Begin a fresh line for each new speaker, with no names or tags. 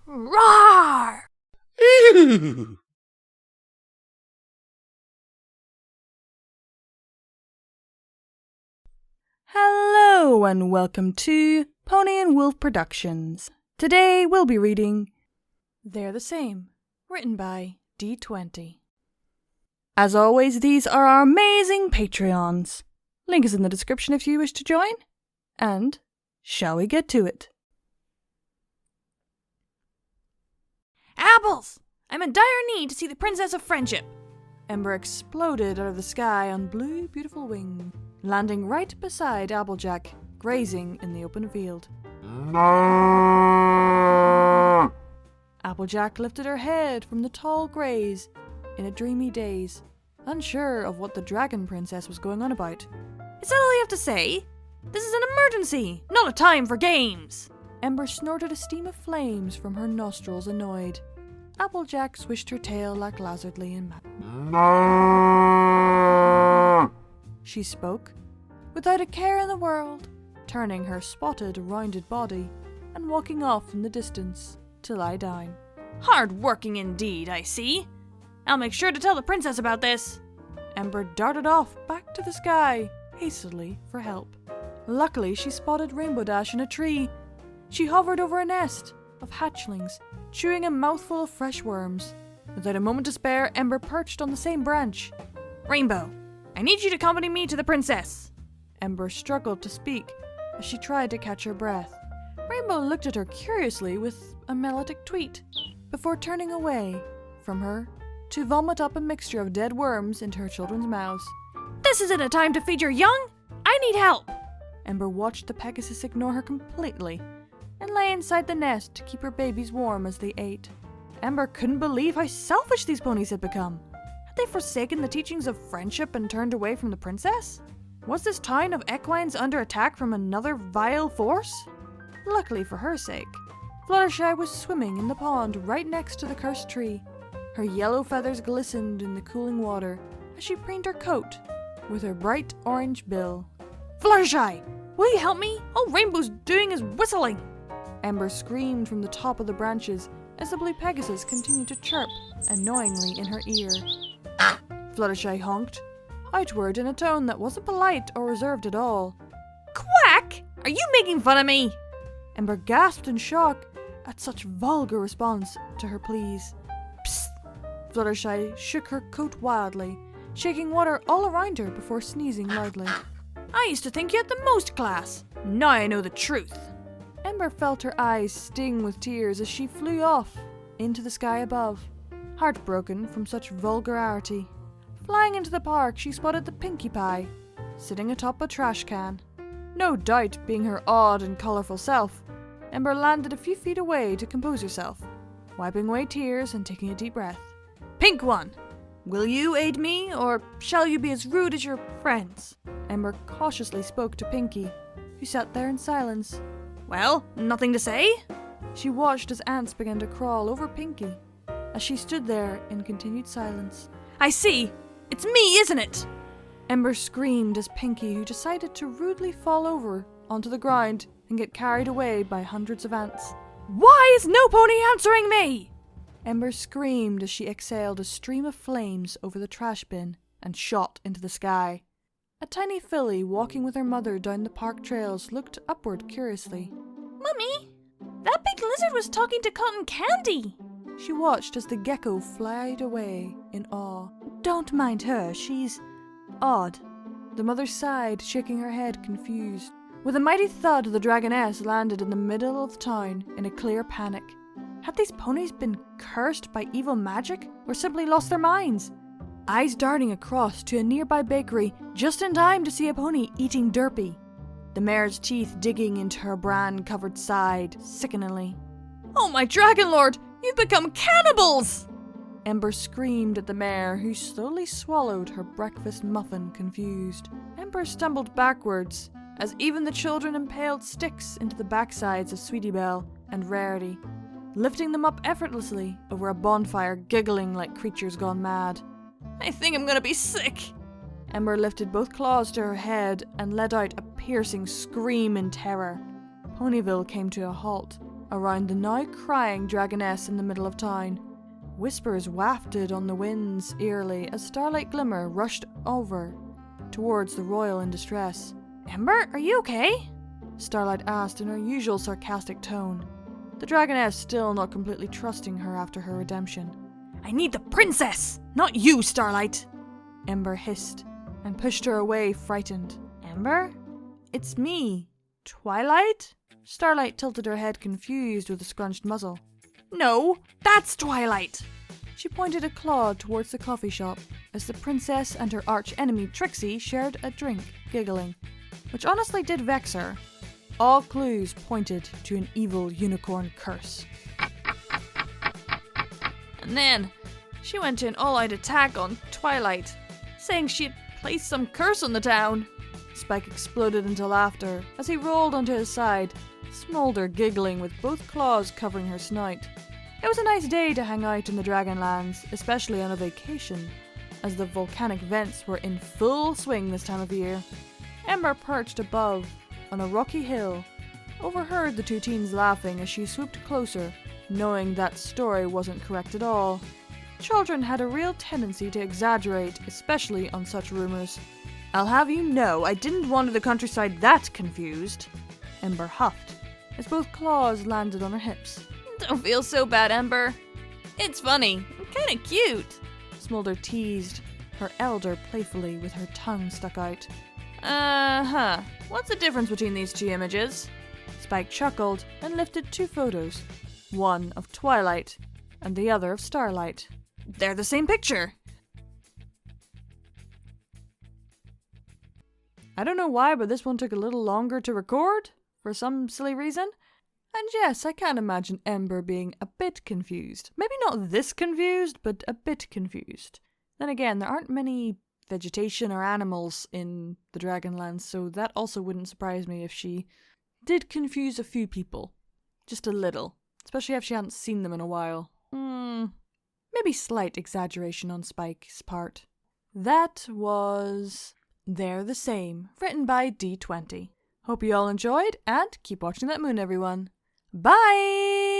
Roar!
Ew.
Hello and welcome to Pony&Wolf Productions. Today we'll be reading They're the Same, written by D20. As always, these are our amazing Patreons. Link is in the description if you wish to join. And shall we get to it? Apples! I'm in dire need to see the Princess of Friendship. Ember exploded out of the sky on blue, beautiful wing, landing right beside Applejack, grazing in the open field.
No.
Applejack lifted her head from the tall greys in a dreamy daze, unsure of what the Dragon Princess was going on about. Is that all you have to say? This is an emergency, not a time for games! Ember snorted a steam of flames from her nostrils, annoyed. Applejack swished her tail lacklusterly and
No.
she spoke, without a care in the world, turning her spotted, rounded body and walking off in the distance to lie down. Hard working indeed, I see. I'll make sure to tell the princess about this. Ember darted off back to the sky, hastily for help. Luckily, she spotted Rainbow Dash in a tree. She hovered over a nest of hatchlings, chewing a mouthful of fresh worms. Without a moment to spare, Ember perched on the same branch. Rainbow, I need you to accompany me to the princess. Ember struggled to speak as she tried to catch her breath. Rainbow looked at her curiously with a melodic tweet, before turning away from her to vomit up a mixture of dead worms into her children's mouths. This isn't a time to feed your young! I need help! Ember watched the Pegasus ignore her completely and lay inside the nest to keep her babies warm as they ate. Ember couldn't believe how selfish these ponies had become. Had they forsaken the teachings of friendship and turned away from the princess? Was this town of equines under attack from another vile force? Luckily for her sake, Fluttershy was swimming in the pond right next to the cursed tree. Her yellow feathers glistened in the cooling water as she preened her coat with her bright orange bill. Fluttershy, will you help me? All Rainbow's doing is whistling! Ember screamed from the top of the branches as the blue Pegasus continued to chirp annoyingly in her ear. Fluttershy honked, outward in a tone that wasn't polite or reserved at all. Quack! Are you making fun of me? Ember gasped in shock at such vulgar response to her pleas. Psst! Fluttershy shook her coat wildly, shaking water all around her before sneezing loudly. I used to think you had the most class. Now I know the truth. Ember felt her eyes sting with tears as she flew off into the sky above, heartbroken from such vulgarity. Flying into the park, she spotted the Pinkie Pie, sitting atop a trash can. No doubt being her odd and colourful self, Ember landed a few feet away to compose herself, wiping away tears and taking a deep breath. Pink One, will you aid me, or shall you be as rude as your friends? Ember cautiously spoke to Pinkie, who sat there in silence. Well, nothing to say? She watched as ants began to crawl over Pinkie, as she stood there in continued silence. I see! It's me, isn't it? Ember screamed as Pinkie, who decided to rudely fall over onto the ground and get carried away by hundreds of ants. Why is no pony answering me? Ember screamed as she exhaled a stream of flames over the trash bin and shot into the sky. A tiny filly walking with her mother down the park trails looked upward curiously. Mummy, that big lizard was talking to Cotton Candy. She watched as the gecko flied away in awe. Don't mind her, she's odd. The mother sighed, shaking her head confused. With a mighty thud, the Dragoness landed in the middle of the town in a clear panic. Had these ponies been cursed by evil magic, or simply lost their minds? Eyes darting across to a nearby bakery, just in time to see a pony eating Derpy, the mare's teeth digging into her bran-covered side sickeningly. Oh my Dragon Lord, you've become cannibals! Ember screamed at the mare, who slowly swallowed her breakfast muffin, confused. Ember stumbled backwards, as even the children impaled sticks into the backsides of Sweetie Belle and Rarity, lifting them up effortlessly over a bonfire, giggling like creatures gone mad. I think I'm gonna be sick. Ember lifted both claws to her head and let out a piercing scream in terror. Ponyville came to a halt, around the now crying dragoness in the middle of town. Whispers wafted on the winds eerily as Starlight Glimmer rushed over towards the royal in distress. "Ember, are you okay?" Starlight asked in her usual sarcastic tone, the dragoness still not completely trusting her after her redemption. "I need the princess, not you, Starlight!" Ember hissed and pushed her away, frightened. "Ember? It's me. Twilight?" Starlight tilted her head, confused with a scrunched muzzle. "No, that's Twilight!" She pointed a claw towards the coffee shop as the princess and her arch-enemy Trixie shared a drink, giggling, which honestly did vex her. All clues pointed to an evil unicorn curse. And then she went to an all-out attack on Twilight, saying she had placed some curse on the town. Spike exploded into laughter as he rolled onto his side, Smolder giggling with both claws covering her snout. It was a nice day to hang out in the Dragonlands, especially on a vacation, as the volcanic vents were in full swing this time of year. Ember, perched above on a rocky hill, overheard the two teens laughing as she swooped closer, knowing that story wasn't correct at all. Children had a real tendency to exaggerate, especially on such rumors. "I'll have you know, I didn't wander the countryside that confused," Ember huffed, as both claws landed on her hips. "Don't feel so bad, Ember. It's funny, and kinda cute," Smolder teased her elder playfully with her tongue stuck out. What's the difference between these two images?" Spike chuckled and lifted two photos, one of Twilight and the other of Starlight. "They're the same picture." I don't know why, but this one took a little longer to record, for some silly reason. And yes, I can imagine Ember being a bit confused. Maybe not this confused, but a bit confused. Then again, there aren't many vegetation or animals in the Dragonlands, so that also wouldn't surprise me if she did confuse a few people. Just a little. Especially if she hadn't seen them in a while. Maybe slight exaggeration on Spike's part. That was They're the Same, written by D20. Hope you all enjoyed, and keep watching that moon, everyone. Bye!